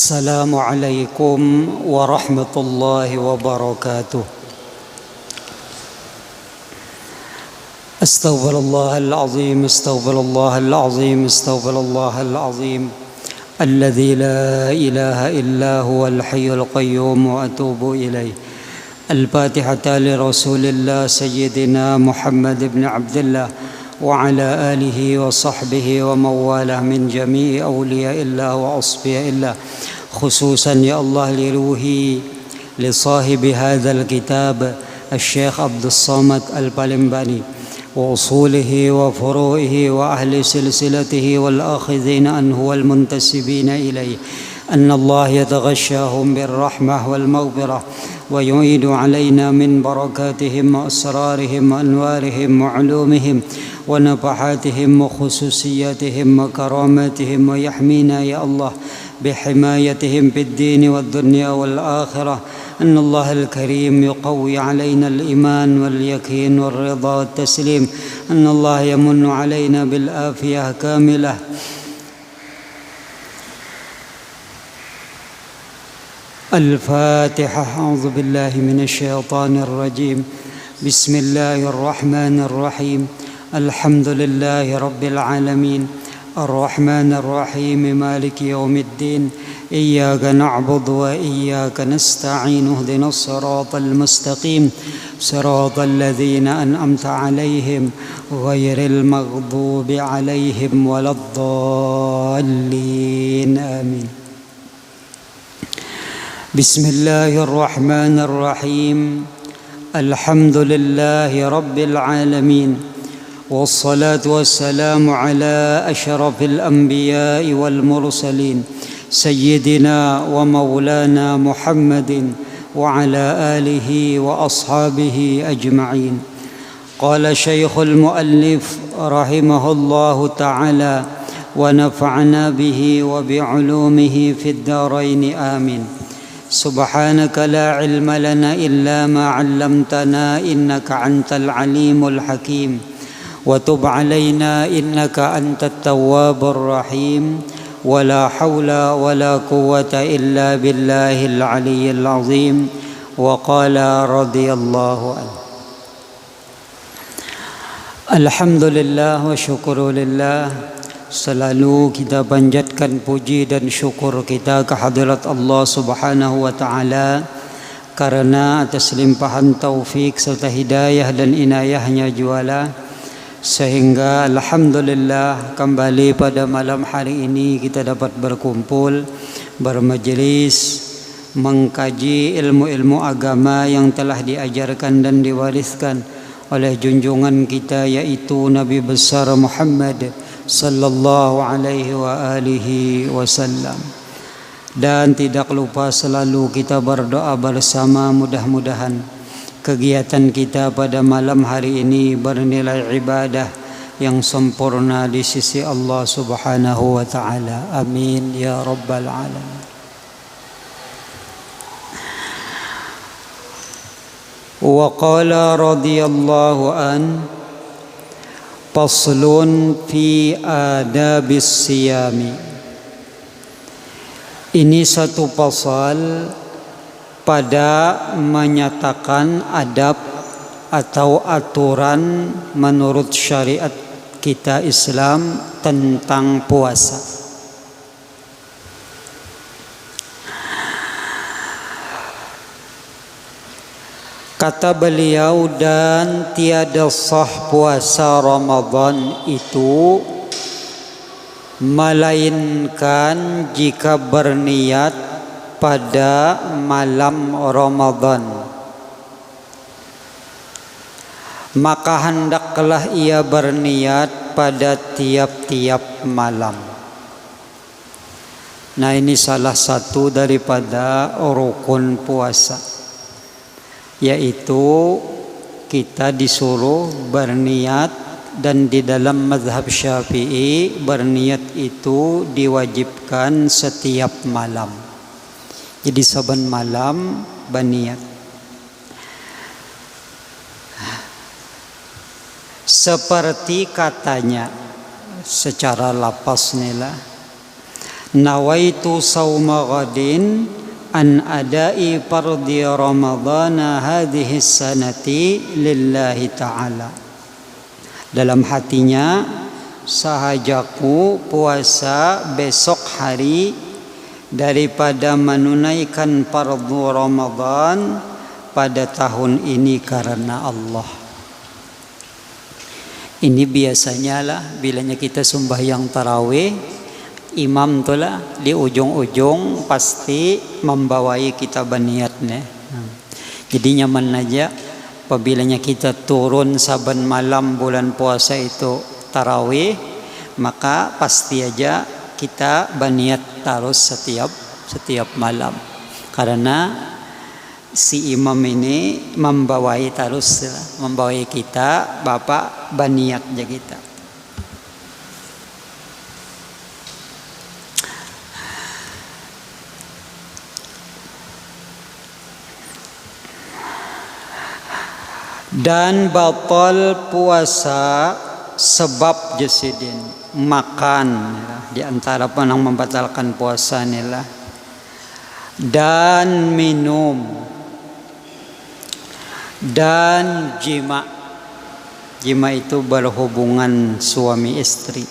السلام عليكم ورحمة الله وبركاته. استغفر الله العظيم استغفر الله العظيم استغفر الله العظيم الذي لا إله إلا هو الحي القيوم وأتوب إليه. الفاتحة لرسول الله سيدنا محمد بن عبد الله وعلى آله وصحبه ومن والاه من جميع أولياء الله وأصفياء الله، خصوصا يا الله لروحي لصاحب هذا الكتاب الشيخ عبد الصمد البالنباني وأصوله وفروعه وأهل سلسلته والآخذين عنه والمنتسبين إليه، أن الله يتغشاهم بالرحمة والمغفرة ويعيد علينا من بركاتهم وأسرارهم وأنوارهم وعلومهم ونفحاتهم وخصوصياتهم وكراماتهم، ويحمينا يا الله بحمايتهم في الدين والدنيا والآخرة. أن الله الكريم يقوي علينا الإيمان واليقين والرضا والتسليم. أن الله يمن علينا بالآفية كاملة. الفاتحة. أعوذ بالله من الشيطان الرجيم. بسم الله الرحمن الرحيم. الحمد لله رب العالمين الرحمن الرحيم مالك يوم الدين. إياك نعبد وإياك نستعين. اهدنا الصراط المستقيم صراط الذين أنعمت عليهم غير المغضوب عليهم ولا الضالين آمين. بسم الله الرحمن الرحيم. الحمد لله رب العالمين والصلاة والسلام على أشرف الأنبياء والمرسلين سيدنا ومولانا محمد وعلى آله وأصحابه أجمعين. قال شيخ المؤلف رحمه الله تعالى ونفعنا به وبعلومه في الدارين آمين. سبحانك لا علم لنا إلا ما علمتنا إنك أنت العليم الحكيم، وتب علينا إنك أنت التواب الرحيم. ولا حول ولا قوة إلا بالله العلي العظيم. وقال رضي الله عنه. Alhamdulillah wa syukurulillah. Selalu kita panjatkan puji dan syukur kita kehadirat Allah Subhanahu wa taala karena atas limpahan taufik serta hidayah dan inayahnya juala, sehingga alhamdulillah kembali pada malam hari ini kita dapat berkumpul bermajelis mengkaji ilmu-ilmu agama yang telah diajarkan dan diwariskan oleh junjungan kita, yaitu Nabi besar Muhammad sallallahu alaihi wa alihi wasallam. Dan tidak lupa selalu kita berdoa bersama, mudah-mudahan kegiatan kita pada malam hari ini bernilai ibadah yang sempurna di sisi Allah Subhanahu wa taala. Amin ya rabbal alamin. Wa qala radhiyallahu an faslun fi adabis siyami. Ini satu pasal pada menyatakan adab atau aturan menurut syariat kita Islam tentang puasa. Kata beliau, dan tiada sah puasa Ramadan itu melainkan jika berniat pada malam Ramadan, maka hendaklah ia berniat pada tiap-tiap malam. Nah, ini salah satu daripada rukun puasa, yaitu kita disuruh berniat, dan di dalam mazhab Syafi'i berniat itu diwajibkan setiap malam. Jadi saban malam berniat. Seperti katanya secara lafaz nila, nawaitu sauma ghadin an adai fardhi ramadhana hadhihi sanati lillahi ta'ala. Dalam hatinya, sahajaku puasa besok hari daripada menunaikan fardhu Ramadan pada tahun ini karena Allah. Ini biasanya lah bilanya kita sembahyang tarawih, imam tulah di ujung-ujung pasti membawai kita baniatnya. Jadi nyaman aja apabila kita turun saban malam bulan puasa itu tarawih, maka pasti aja kita baniat terus setiap malam. Karena si imam ini membawai terus, membawai kita, bapak baniat aja kita. Dan batal puasa sebab jasidin, makan di antara yang membatalkan puasa inilah, dan minum dan jima. Jima itu berhubungan suami istri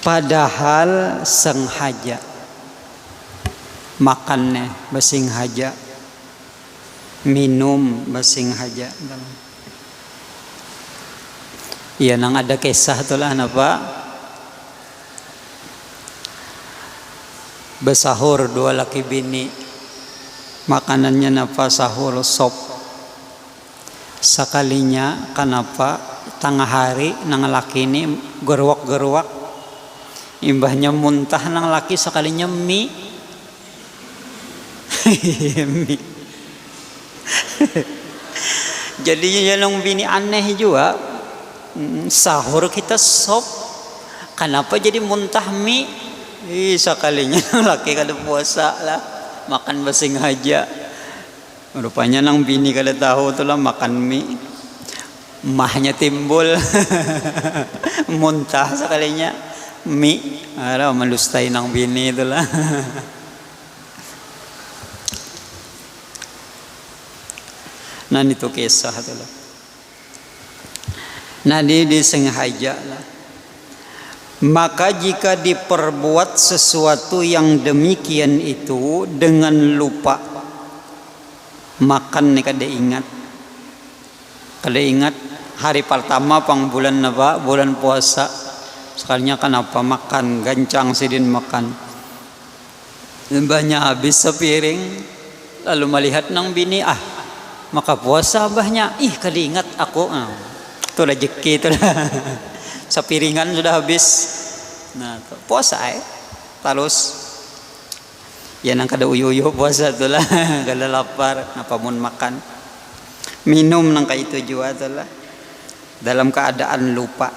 padahal sengaja, makannya bersengaja, minum bersengaja. Iya, nang ada kisah itulah apa, besahur dua laki bini, makanannya napa sahur sop. Sekalinya kenapa tengah hari nang laki ini gerwak-gerwak, imbahnya muntah nang laki sekalinya mie. Mie. Jadinya yang bini aneh juga, sahur kita sop, kenapa jadi muntah mie? Sekalinya laki kada puasa lah, makan bersengaja. Rupanya nang bini kada tahu tu lah makan mie, mahnya timbul muntah sekalinya mie. Ada melustai nang bini tu lah. Nah itu kisah tu lah. Nah disengaja lah. Maka jika diperbuat sesuatu yang demikian itu dengan lupa, makan ni kada ingat hari pertama pang bulan apa, bulan puasa, sekalinya kenapa makan gancang sidin makan, banyak habis sepiring, lalu melihat nang bini, maka puasa abahnya, kada ingat aku, itu rezeki itu lah. Sepiringan sudah habis, nah puasa terus. Ya nang kada uyu-uyu puasa itulah, kada lapar, apa mun makan, minum nang itu juga itulah, dalam keadaan lupa.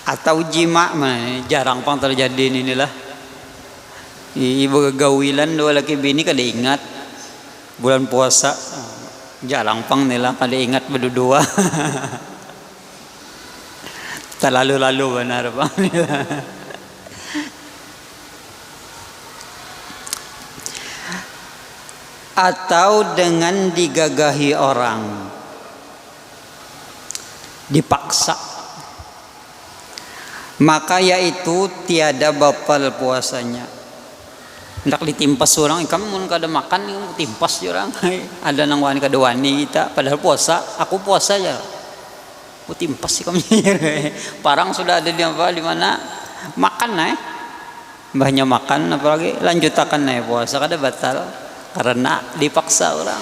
Atau jima, jarang pang terjadi inilah. Ibu gawilan dua laki bini kada ingat bulan puasa, jarang pang nila kada ingat berdua. Terlalu benar pang nila. Atau dengan digagahi orang, dipaksa, maka yaitu tiada batal puasanya. Hendak ditimpas orang, kamu mun kada makan timpas orang. Ada nang wani kada wani kita, padahal puasa, aku puasa ya. Aku timpas sih kamu. Parang sudah ada di mana makan mbahnya makan, apalagi lanjutakan puasa kada batal. Karena dipaksa orang,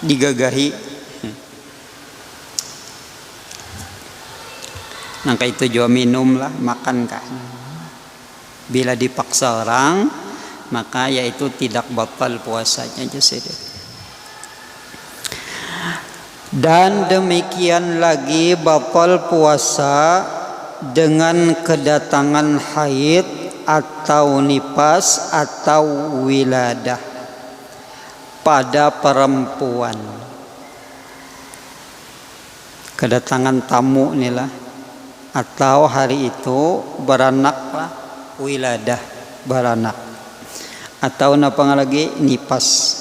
digagahi. Nangka itu juga minum lah, makan kan. Bila dipaksa orang, maka yaitu tidak batal puasanya jadi. Dan demikian lagi batal puasa dengan kedatangan haid atau nipas atau wiladah pada perempuan. Kedatangan tamu inilah, atau hari itu beranaklah wiladah beranak, atau napa lagi nipas.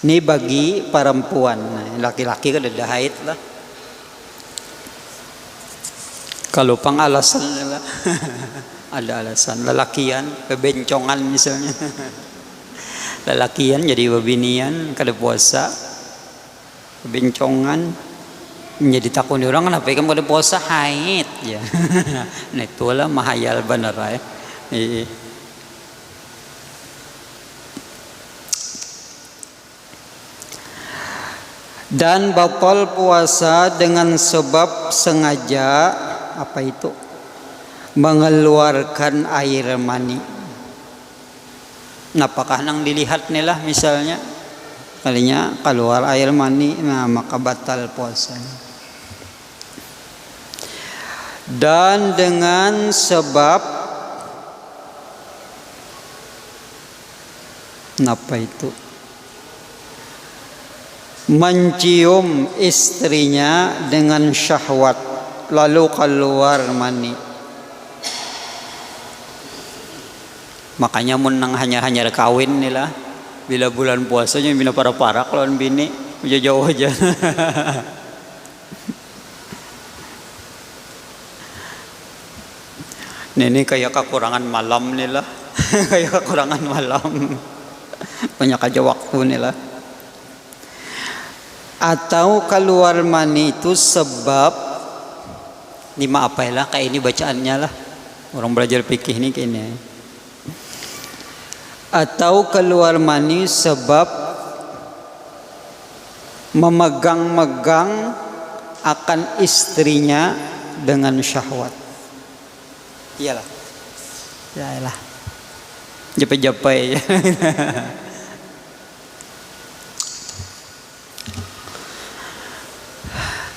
Ini bagi perempuan, laki-laki kan ada haid lah. Kalau pangalasan lah, ada alasan. Lelakian, kebencongan misalnya. Lelakian jadi babinian, kada puasa, kebencongan, jadi takut orang kenapa kamu kada puasa haid ya. Nah itulah mahayal benar ya. Dan batal puasa dengan sebab sengaja apa itu? Mengeluarkan air mani. Apakah nang dilihat nilah misalnya kalinya keluar air mani, nah maka batal puasanya. Dan dengan sebab apa itu? Mencium istrinya dengan syahwat lalu keluar mani. Makanya menang hanya kawin nih lah. Bila bulan puasanya bina para lawan bini jauh aja. Ini kayak kekurangan malam nih lah. Kayak kekurangan malam. Banyak aja waktu nih lah. Atau keluar mani itu sebab ini apa ya lah, kayak ini bacaannya lah, orang belajar fikih ini kayaknya. Atau keluar mani sebab memegang-megang akan istrinya dengan syahwat. Iyalah, iyalah, japai-japai.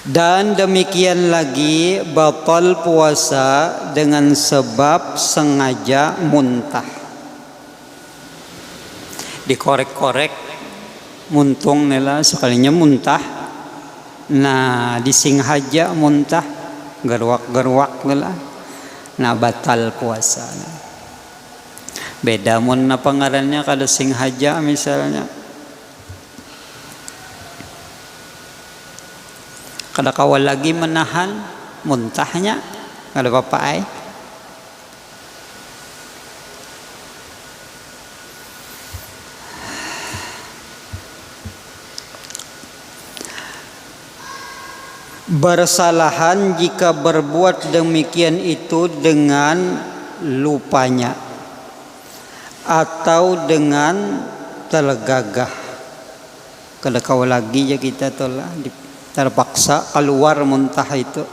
Dan demikian lagi batal puasa dengan sebab sengaja muntah. Dikorek-korek muntung nela sekalinya muntah. Nah disinghaja muntah gerwak-gerwak nela. Nah batal puasa. Beda mun apa ngarannya kada singhaja misalnya. Kada kawal lagi menahan muntahnya, kada apa-apa ay. Bersalahan jika berbuat demikian itu dengan lupanya atau dengan tergagah. Kada kawal lagi ya kita tolah terpaksa keluar muntah itu,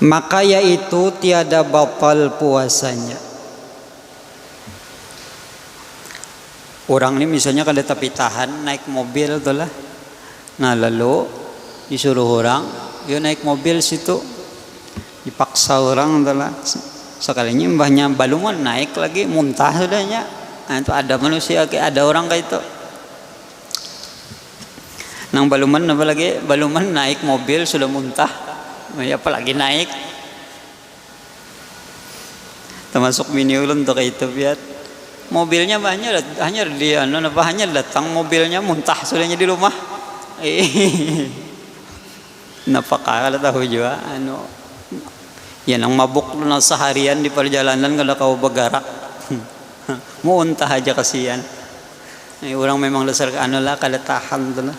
maka yaitu tiada batal puasanya. Orang ini misalnya kada tapi tahan naik mobil tuh lah, nah lalu disuruh orang, yuk naik mobil situ, dipaksa orang tuh lah, sekalinya mbahnya baluman naik lagi muntah sudahnya. Nah itu ada manusia ada orang kayak itu. Nang baluman apalagi baluman naik mobil sudah muntah, ya apalagi naik. Termasuk mini ulun tuh kayak itu biar mobilnya hanya dia hanya datang mobilnya muntah sudahnya di rumah. Napakala tahu juga ya nang mabuk na seharian di perjalanan kada kau bergerak. Muntah aja kasihan. Orang memang dasar lah kada tahan tuh lah.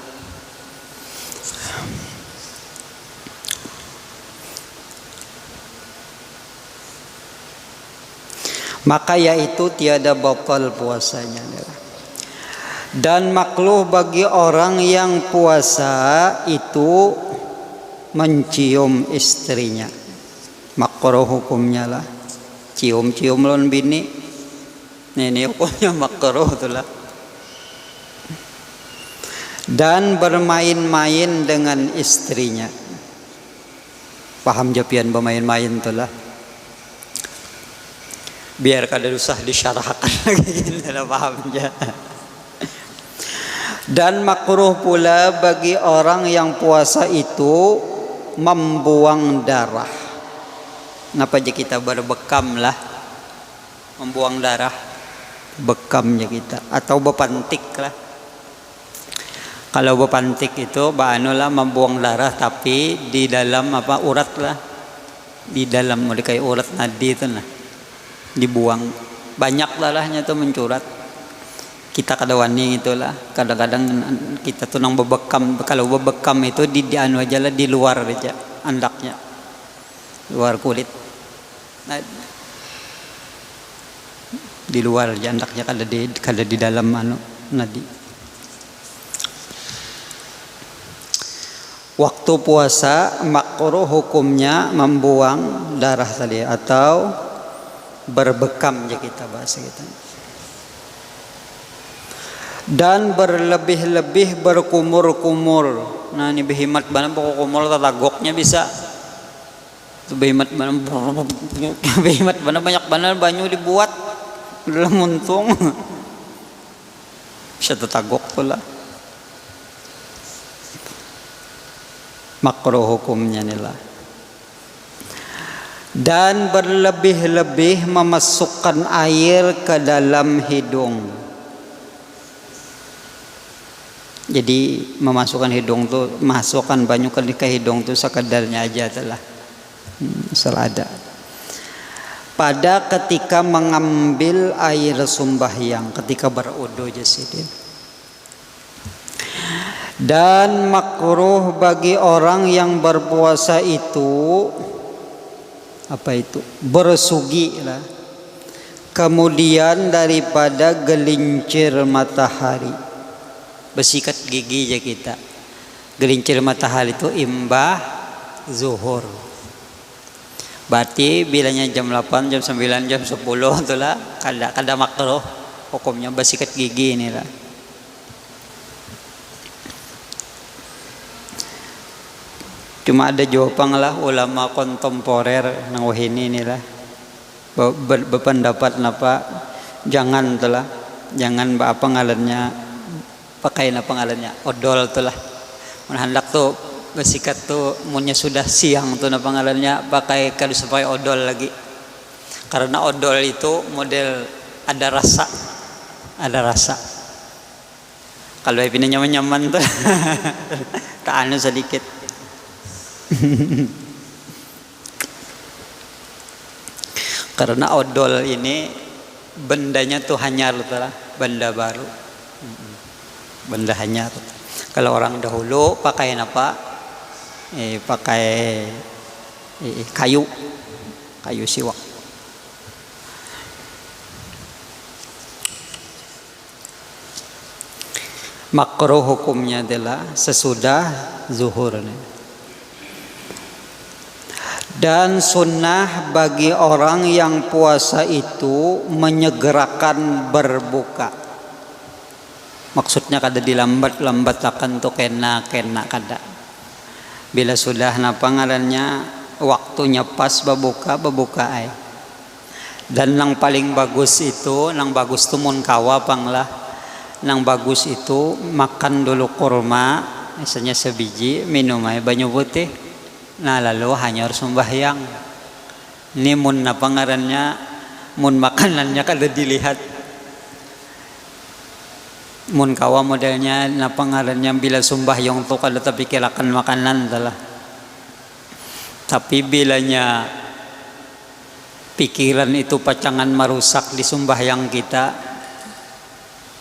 Maka yaitu tiada batal puasanya. Dan makruh bagi orang yang puasa itu mencium istrinya. Makruh hukumnya lah. Cium-cium lawan bini. Ini hukumnya makruh itulah. Dan bermain-main dengan istrinya. Paham japian bermain-main itulah. Biar kada usah disyarahkan lagi, tidak paham aja. Dan makruh pula bagi orang yang puasa itu membuang darah. Kenapa aja kita berbekam lah, membuang darah, bekamnya kita, atau bepantik lah. Kalau bepantik itu lah membuang darah, tapi di dalam urat lah, di dalam kayak urat nadi itu nah, dibuang. Banyak darahnya tuh mencurat. Kita kadang-kadang itulah, kadang-kadang kita tuh nang bebekam. Kalau bebekam itu di aja lah, di luar aja andaknya, luar kulit. Nah, di luar aja andaknya, kada di dalam nadi. Waktu puasa makruh hukumnya membuang darah tadi atau berbekam ya kita bahasa kita. Dan berlebih-lebih berkumur-kumur. Nah ini behimat banget kumur tatagoknya bisa. Itu behimat banget, behimat banget banyak banget banyu dibuat dalam muntung. Bisa tatagok pula. Makruh hukumnya nila. Dan berlebih-lebih memasukkan air ke dalam hidung. Jadi memasukkan hidung tuh, masukkan banyu ke hidung tuh sekadarnya aja telah. Selada. Pada ketika mengambil air sembahyang, ketika berudu jasidin. Dan makruh bagi orang yang berpuasa itu bersugi lah. Kemudian daripada gelincir matahari, bersikat gigi aja kita. Gelincir matahari itu imbah zuhur. Berarti bilanya jam 8, jam 9, jam 10 itulah kada makruh hukumnya bersikat gigi inilah. Cuma ada jawaban lah ulama kontemporer nang wahini inilah berpendapat napa jangan telah, jangan apa ngalannya pakai apa ngalannya odol telah. Hendak tuh bersikat tuh munnya sudah siang tuh napa ngalannya pakai kadu supaya odol lagi. Karena odol itu model ada rasa. Kalau ini nyaman-nyaman tuh tak anu sedikit. Karena odol ini bendanya tuh hanyar lah, benda baru, benda hanyar. Kalau orang dahulu pakai apa? Pakai kayu siwak. Makruh hukumnya adalah sesudah zuhur nih. Dan sunnah bagi orang yang puasa itu menyegerakan berbuka. Maksudnya kada dilambat akan tuh kena kada. Bila sudah napa ngarannya waktunya pas berbuka ay. Dan yang paling bagus itu, mun kawa panglah. Yang bagus itu makan dulu kurma, misalnya sebiji, minum air banyu putih. Nah lalu hanya harus membahyang. Ini mun apa ngarannya, mun makanannya kada dilihat. Mun kawa modelnya napa ngarannya bila sembahyang tu kada terpikirkan makanan telah. Tapi bilanya pikiran itu pacangan merusak di sembahyang kita,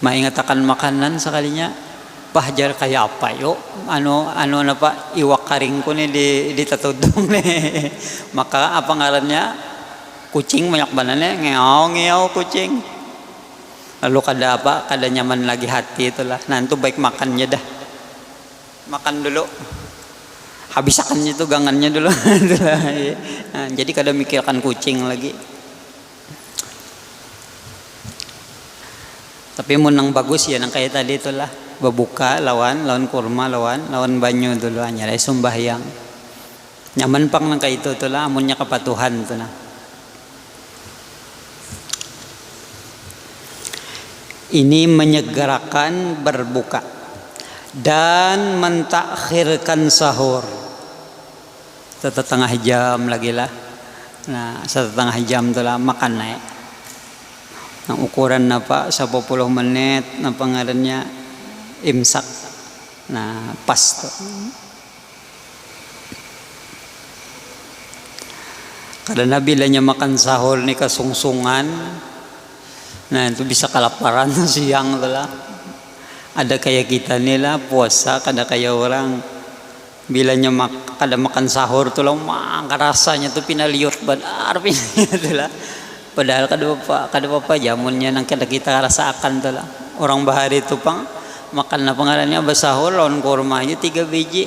maingat akan makanan sekalinya. Pahjar kayak apa yuk napa iwak karing ko nih di tatudong nih. Maka apa ngarannya kucing banyak banane ngeaw kucing. Lalu kada nyaman lagi hati itulah. Nah itu baik makannya dah, makan dulu habisakannya itu gangannya dulu. Nah, jadi kada mikirkan kucing lagi. Tapi menang bagus ya nang kayak tadi itulah. Berbuka lawan kurma lawan banyu dulu hanya sembahyang. Nyaman pang nang kayak itu lah amunnya kepatuhan tuh nah. Ini menyegerakan berbuka. dan mentakhirkan sahur setengah jam lagi lah. Nah, setengah jam tu lah makan naik. Nah, ukuran apa 10 menit apa ngarannya imsak. Nah, pas tu. Karena bilanya makan sahur ni kesungsungan. Nah, itu bisa kelaparan siang tu lah. Ada kayak kita ni lah puasa, kada kayak orang bilanya kada makan sahur tu lah rasanya tu pinaliut benar tu lah. Padahal kada apa jamunnya nang kada kita rasakan tu lah. Orang bahari tu pang makan apa ngarannya basahur lawan kurma aja 3 biji.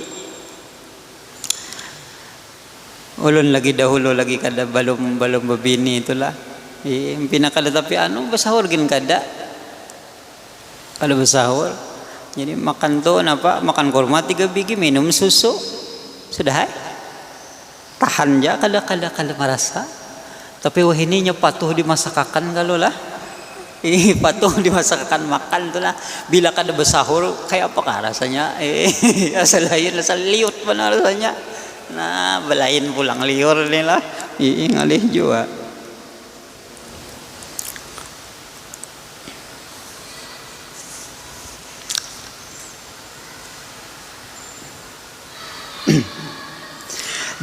Ulun lagi dahulu lagi kada belum babini itulah. Pina kada tapi basahur gin kada basahur. Jadi makan tuh makan kurma 3 biji, minum susu sudah tahan aja kada merasa. Tapi wah ininya patuh dimasakakan kalau lah. Patuh dimasakakan makan tuh lah. Bila kada basahur kayak apa kah rasanya? Asal lain asal liut benar rasanya. Nah belain pulang liur ni lah. Ngalih juga.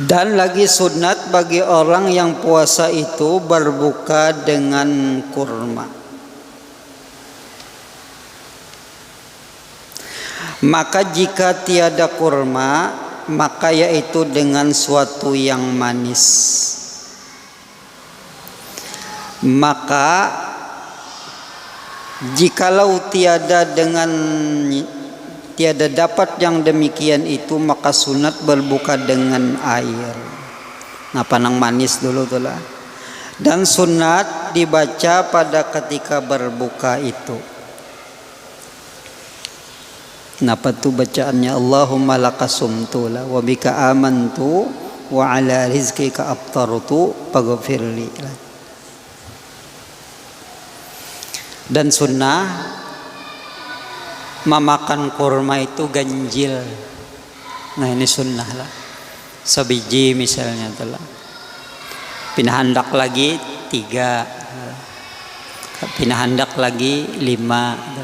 Dan lagi sunat bagi orang yang puasa itu berbuka dengan kurma. Maka jika tiada kurma, maka yaitu dengan suatu yang manis. Maka jikalau tiada dapat yang demikian itu, maka sunat berbuka dengan air. Nah, panang manis dulu tu lah. Dan sunat dibaca pada ketika berbuka itu. Napa tu bacaannya? Allahumma lakasumtu la wa bika amantu wa ala rizqika aftartu faghfirli. Dan sunnah memakan kurma itu ganjil. Nah, ini sunnah lah. Sebiji misalnya telah. Pinahandak lagi 3. Pinahandak lagi 5.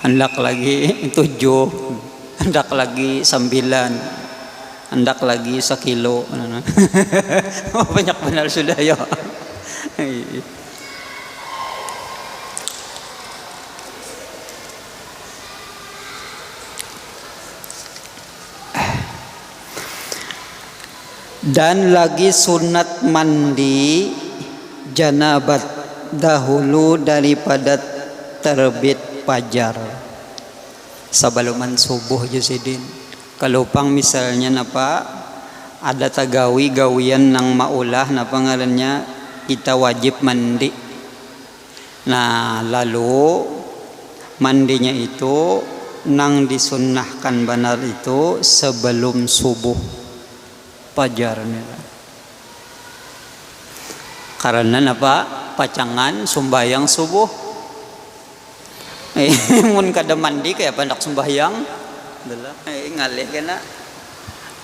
Hendak lagi 7. Hendak lagi 9. Hendak lagi 1 kilo. Banyak benar sudah ya. Dan lagi sunat mandi janabat dahulu daripada terbit fajar, sebelum subuh Jusidin. Kalau pang misalnya ada gawian nang maulah ngarannya kita wajib mandi. Nah, lalu mandinya itu nang disunnahkan benar itu sebelum subuh fajar nila. Karena pacangan sumbayang subuh. Mun kada mandi kaya pandak sumbayang. Adalah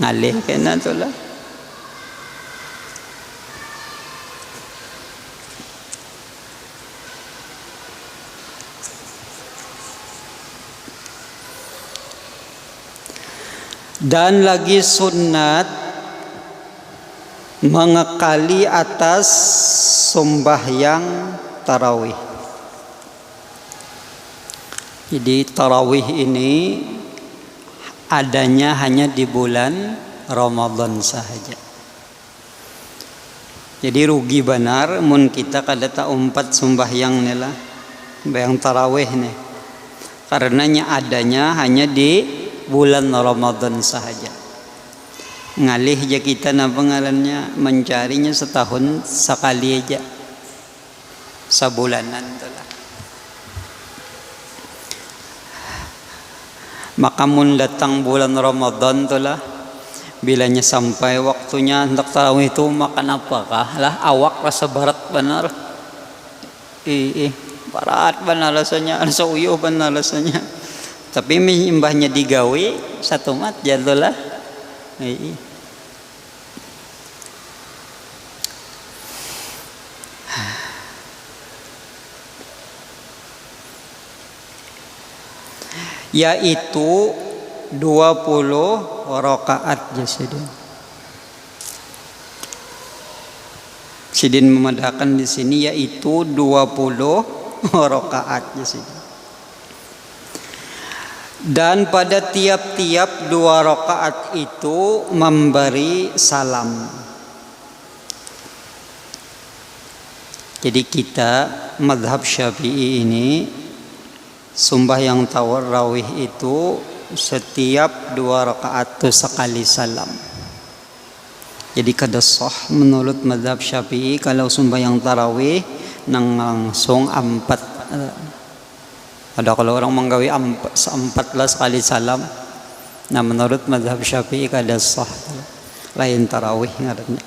ngalih kena tu lah. Dan lagi sunat mengekali atas sembahyang tarawih. Jadi tarawih ini adanya hanya di bulan Ramadan sahaja. Jadi rugi benar mun kita kada tak umpat sembahyang nila bayang tarawih nih. Karenanya adanya hanya di bulan Ramadan sahaja. Ngalih aja kita pengarannya mencarinya setahun sekali aja, sebulanan itulah. Maka mun datang bulan Ramadan itulah, bilanya sampai waktunya hendak tarawih itu makan apakah lah, awak rasa berat benar. Berat benar rasanya, rasa uyuh benar rasanya. Tapi imbahnya digawe satu mat jatuhlah. Yaitu 20 rakaat jasadin. Sidin memadakan di sini yaitu 20 rakaat jasadin. Dan pada tiap-tiap 2 rakaat itu memberi salam. Jadi kita mazhab Syafi'i ini sembahyang tarawih itu setiap 2 rakaat itu sekali salam. Jadi kada sah menurut mazhab Syafi'i kalau sembahyang tarawih nang langsung 4. Ada kalau orang menggawi 14 kali salam. Nah menurut mazhab Syafi'i kada sah. Lain tarawih ngarannya.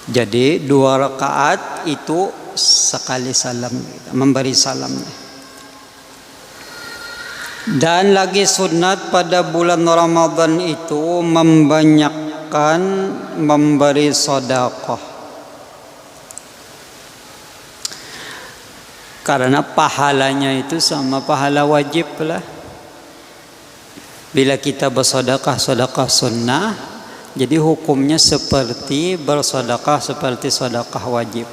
Jadi 2 rakaat itu sekali salam, memberi salam. Dan lagi sunat pada bulan Ramadan itu membanyakkan memberi sedekah. Karena pahalanya itu sama pahala wajib lah. Bila kita bersedekah sunnah, jadi hukumnya seperti bersedekah seperti sedekah wajib.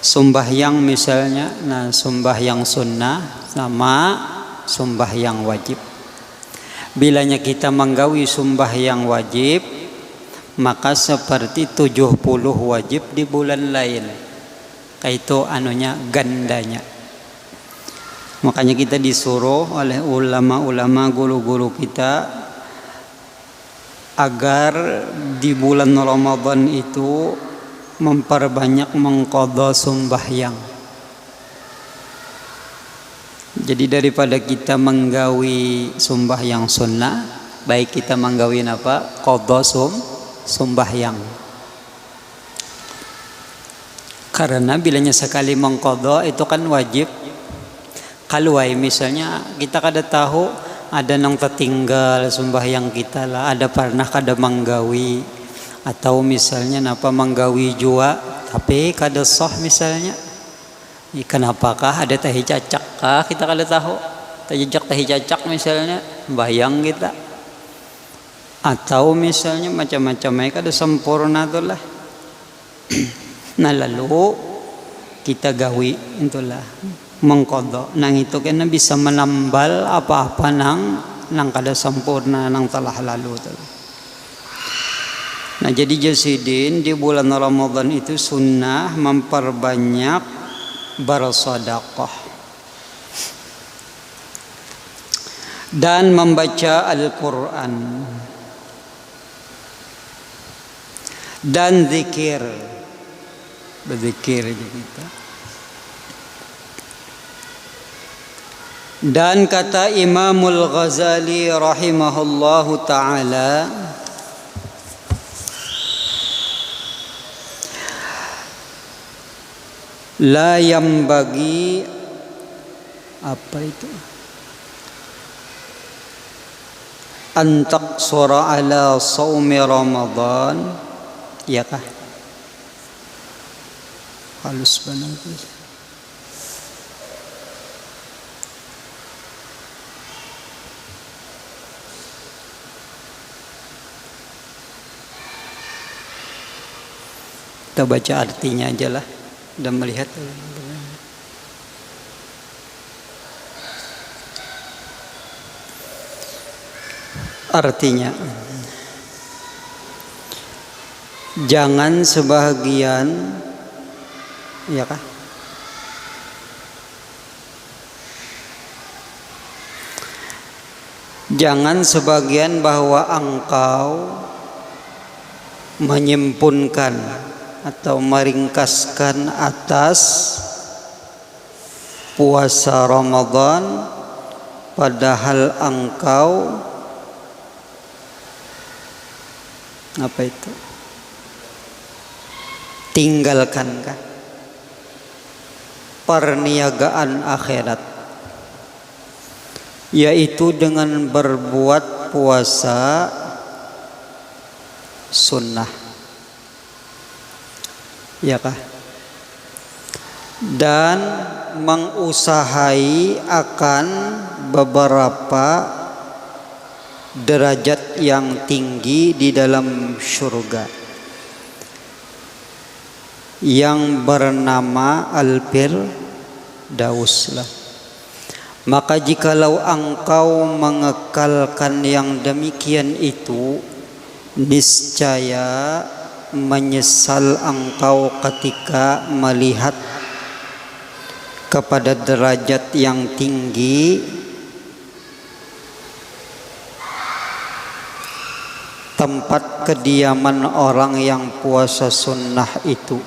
Sembahyang misalnya, nah sembahyang sunnah sama sembahyang wajib. Bilanya kita menggawi sembahyang wajib, maka seperti 70 wajib di bulan lain. Itu anunya gandanya. Makanya kita disuruh oleh ulama-ulama guru-guru kita agar di bulan Ramadan itu memperbanyak mengqadha sembahyang. Jadi daripada kita menggawi sembahyang sunnah, baik kita menggawi apa? Qadha sembahyang. Karena bilanya sekali mengqadha itu kan wajib. Kalau misalnya kita kada tahu ada nang tertinggal sembahyang kita lah, ada pernah kada menggawi atau misalnya napa menggawi jua tapi kada sah misalnya. Kenapakah ada tahi cacak kah kita kada tahu. Tahi cacak misalnya bayang kita. Atau misalnya macam-macam kada sempurna tu lah. Nah lalu kita gawi itulah mengqadha. Nang itu kena bisa menambal apa-apa nang kada sempurna nang telah lalu tu. Nah jadi jasidin di bulan Ramadan itu sunnah memperbanyak bersedekah dan membaca Al-Quran dan zikir. Berzikir aja kita. Dan kata Imamul Ghazali rahimahullahu ta'ala, la yambagi apa itu? An taqsura ala shaumi Ramadan, ya kah? Halus banget. Kita baca artinya aja lah dan melihat artinya. Jangan sebahagian, ya kah? Jangan sebagian bahwa engkau menyimpunkan atau meringkaskan atas puasa Ramadan padahal engkau apa itu? Tinggalkankah perniagaan akhirat? yaitu dengan berbuat puasa sunnah, ya kah? Dan mengusahai akan beberapa derajat yang tinggi di dalam surga yang bernama Al-Firdaus lah. Maka jikalau engkau mengekalkan yang demikian itu, niscaya menyesal engkau ketika melihat kepada derajat yang tinggi tempat kediaman orang yang puasa sunnah itu,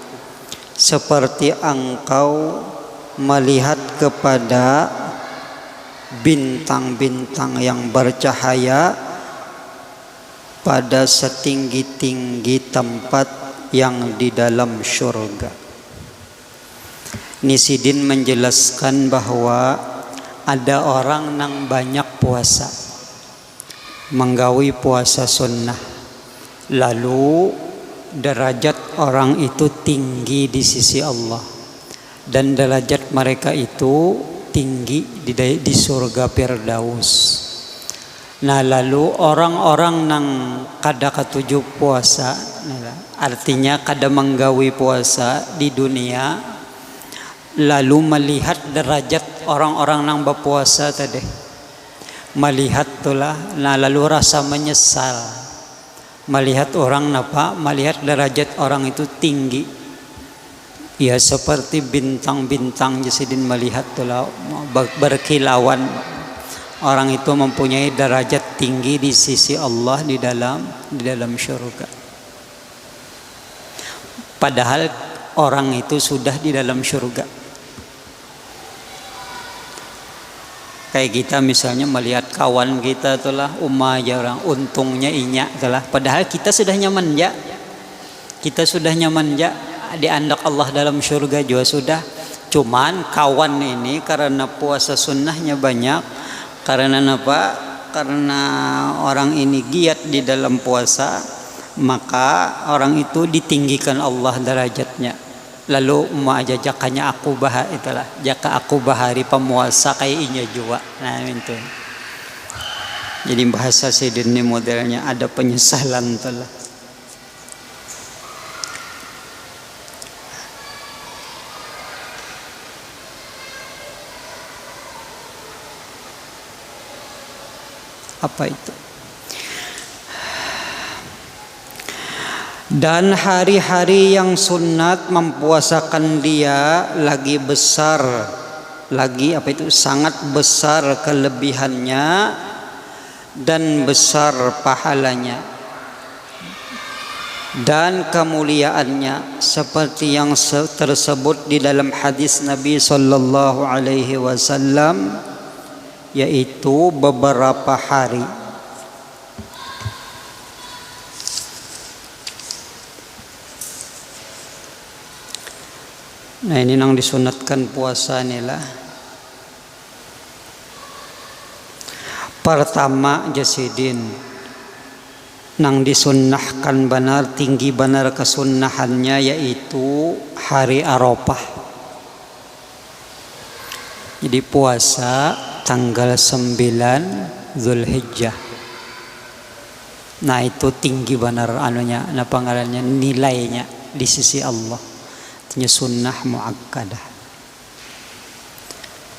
seperti engkau melihat kepada bintang-bintang yang bercahaya pada setinggi-tinggi tempat yang di dalam surga. Nisidin menjelaskan bahwa ada orang yang banyak puasa, menggawi puasa sunnah, lalu derajat orang itu tinggi di sisi Allah, dan derajat mereka itu tinggi di surga Firdaus. Nah, lalu orang-orang yang kada ketujuh puasa, artinya kada menggawi puasa di dunia, lalu melihat derajat orang-orang yang berpuasa tadi, melihat itulah, nah lalu rasa menyesal, melihat orang apa, melihat derajat orang itu tinggi, ya seperti bintang-bintang. Jasidin melihat itulah berkilauan, orang itu mempunyai derajat tinggi di sisi Allah di dalam surga. Padahal orang itu sudah di dalam surga. Kayak kita misalnya melihat kawan kita itulah aja orang untungnya inyak itulah, padahal kita sudah nyaman ya, di andak Allah dalam surga juga sudah. Cuman kawan ini karena puasa sunnahnya banyak, karena apa? Karena orang ini giat di dalam puasa, maka orang itu ditinggikan Allah derajatnya. Lalu aja jakanya aku itulah, jaka aku bahari pemuasa kayak inya juga. Nah itu. Jadi bahasa Sidin ini modelnya ada penyesalan itulah. Apa itu? Dan hari-hari yang sunat mempuasakan dia lagi besar, lagi apa itu, sangat besar kelebihannya dan besar pahalanya dan kemuliaannya, seperti yang tersebut di dalam hadis Nabi sallallahu alaihi wasallam, yaitu beberapa hari. Nah ini yang disunatkan puasa inilah. Pertama Jasidin, nang disunnahkan benar, tinggi benar kesunnahannya, yaitu hari Arafah. Jadi puasa tanggal 9 Zulhijjah. Nah itu tinggi benar anunya, nah panggalannya, nilainya di sisi Allah. Sunnah muakkadah.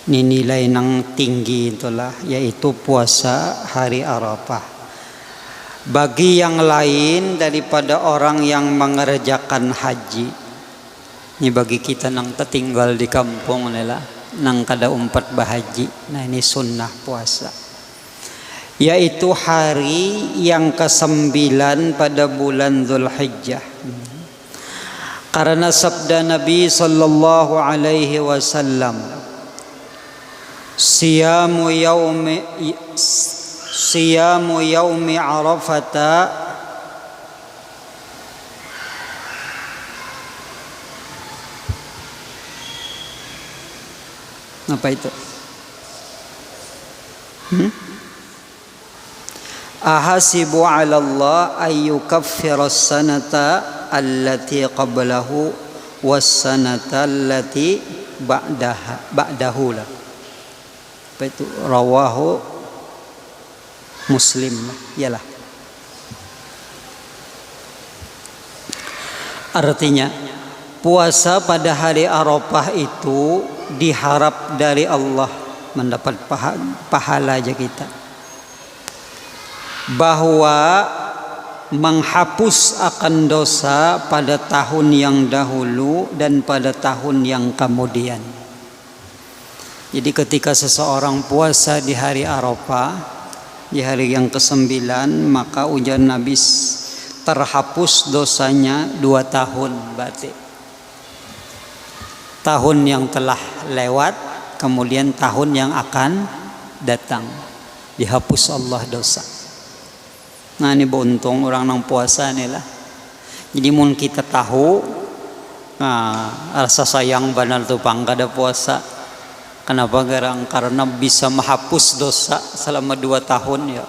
Ini nilai yang tinggi itulah, yaitu puasa hari Arafah. Bagi yang lain daripada orang yang mengerjakan haji, ini bagi kita yang tertinggal di kampung inilah, nang kada umpat bahaji. Nah ini sunnah puasa, yaitu hari yang ke-9 pada bulan Zulhijjah. Karena sabda Nabi sallallahu alaihi wasallam, siyamu yaumi Arafata apa itu? Ahasibu 'ala Allah ayyukaffira as-sanata allati qablahu was-sanata allati ba'dahu lah. Itu rawahu Muslim. Iyalah. Artinya puasa pada hari Arafah itu diharap dari Allah mendapat pahala aja kita. Bahwa menghapus akan dosa pada tahun yang dahulu dan pada tahun yang kemudian. Jadi ketika seseorang puasa di hari Arafah, di hari yang ke-9, maka ujar Nabi terhapus dosanya 2 tahun berarti. Tahun yang telah lewat, kemudian tahun yang akan datang. Dihapus Allah dosa. Nah ini beruntung orang nang puasa nih lah. Jadi mun kita tahu, rasa sayang benar tuh pangkada puasa. Kenapa? Karena bisa menghapus dosa selama 2 tahun ya.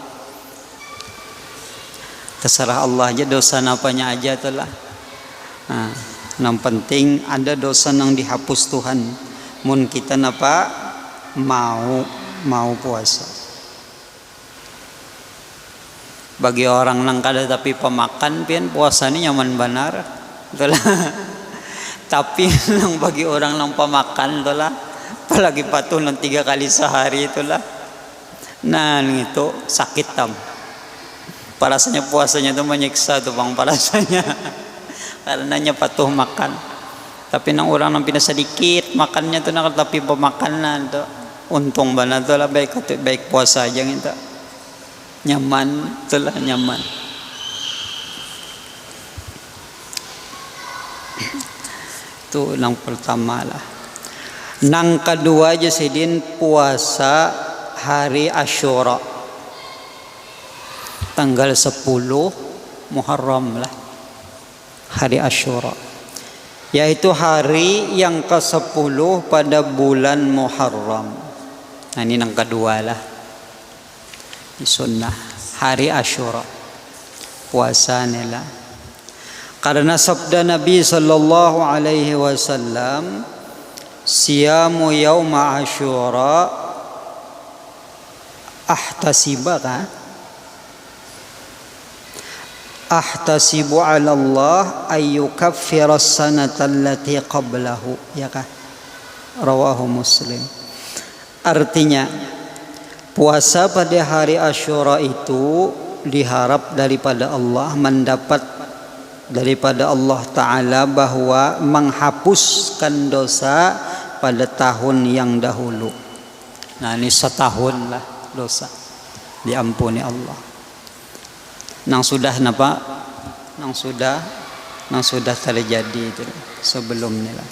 Terserah Allah aja dosa napanya aja tuh lah. Yang penting ada dosa yang dihapus Tuhan. Mun kita napa mau puasa. Bagi orang nang kada tapi pemakan pian puasa ini nyaman benar, itulah. Tapi nang bagi orang nang pemakan itulah, apalagi patuh nang 3 kali sehari itulah. Nah itu sakit tam. Parasanya puasanya itu menyiksa tuh bang parasanya, karenanya patuh makan. Tapi nang orang nang pindah sedikit makannya tuh nang tapi pemakanan tuh untung banget tuh lah baik puasa aja gitu. Nyaman, telah nyaman. Itu yang pertama lah. Nang kedua Jasidin puasa hari Asyura. Tanggal 10 Muharram lah. Hari Asyura. Yaitu hari yang ke-10 pada bulan Muharram. Nah ini yang kedua lah. Sunnah hari Asyura puasa nila karena sabda Nabi sallallahu alaihi wasallam siyamu yauma Asyura ahtasibu ala Allah ayyukaffira as-sanata allati qablahu ya kah rawahu Muslim. Artinya puasa pada hari Asyura itu diharap daripada Allah, mendapat daripada Allah Ta'ala bahwa menghapuskan dosa pada tahun yang dahulu. Nah ini setahun lah dosa diampuni Allah. Nang sudah napa? Nang sudah terjadi itu sebelumnya lah.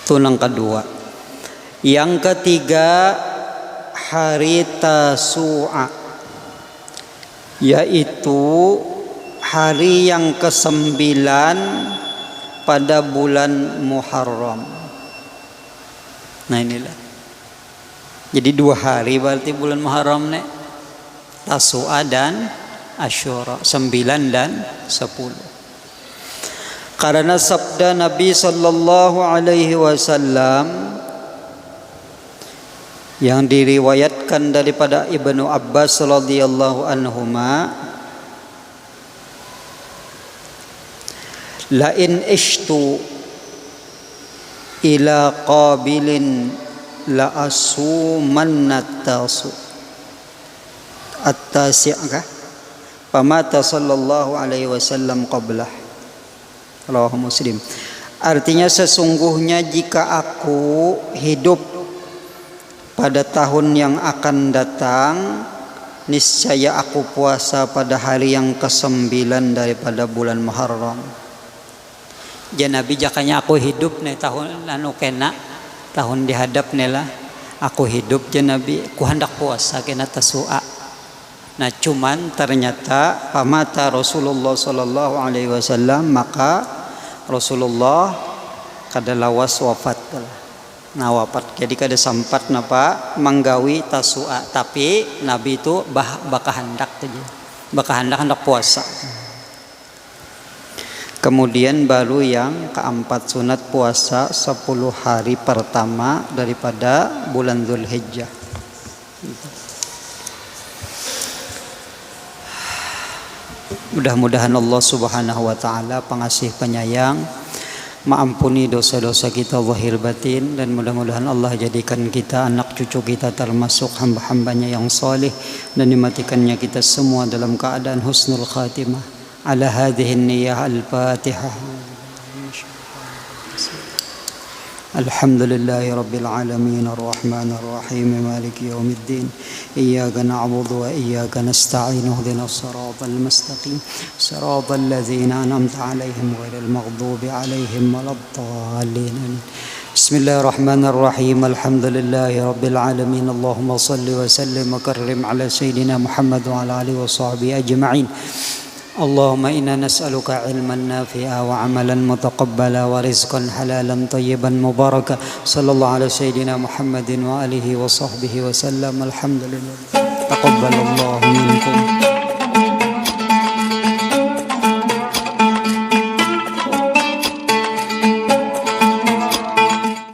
Itu yang kedua. Yang ketiga hari Tasu'a, yaitu hari yang ke-9 pada bulan Muharram. Nah inilah. Jadi 2 hari berarti bulan Muharram nih. Tasu'a dan Asyura, 9 dan 10. Karena sabda Nabi sallallahu alaihi wasallam yang diriwayatkan daripada Ibnu Abbas radhiyallahu anhuma, la in ishtu ila qabilin la asumanna tasu at-tasi'ah famata sallallahu alaihi wasallam qablah. Rawahu Muslim. Artinya sesungguhnya jika aku hidup pada tahun yang akan datang, niscaya aku puasa pada hari yang ke-9 daripada bulan Muharram. Ya Nabi jakanya aku hidup nih tahun anu kena tahun dihadap nih lah. Aku hidup ya Nabi, ku hendak puasa kena Tasu'a. Nah cuman ternyata pamata Rasulullah sallallahu alaihi wasallam, maka Rasulullah kada lawas wafat. Nawapat jadi kada sempat napa manggawi tasua, tapi Nabi itu bakal hendak saja, bakal hendak puasa. Kemudian baru yang keempat sunat puasa 10 hari pertama daripada bulan Dzulhijjah. Mudah-mudahan Allah Subhanahu wa taala pengasih penyayang mengampuni dosa-dosa kita zahir batin, dan mudah-mudahan Allah jadikan kita, anak cucu kita termasuk hamba-hambanya yang saleh, dan dimatikannya kita semua dalam keadaan husnul khatimah. Ala hadhihi niyyah al-Fatihah. Alhamdulillahi rabbil alamin arrahmanir rahim maliki yaumiddin iyyaka na'budu wa iyyaka nasta'in ihdinas siratal mustaqim siratal ladzina an'amta 'alaihim ghairil maghdubi 'alaihim waladdallin. Bismillahirrahmanirrahim. Alhamdulillahi rabbil alamin. Allahumma shalli wa sallim wa karrim ala sayyidina Muhammad wa ala alihi wa sahbihi ajma'in. Allahumma inna nas'aluka ilman nafi'a wa amalan mutaqabbala wa rizqan halalan tayyiban mubaraka. Sallallahu ala sayyidina Muhammadin wa alihi wa sahbihi wa sallam. Alhamdulillah. Taqabbalallahu minkum.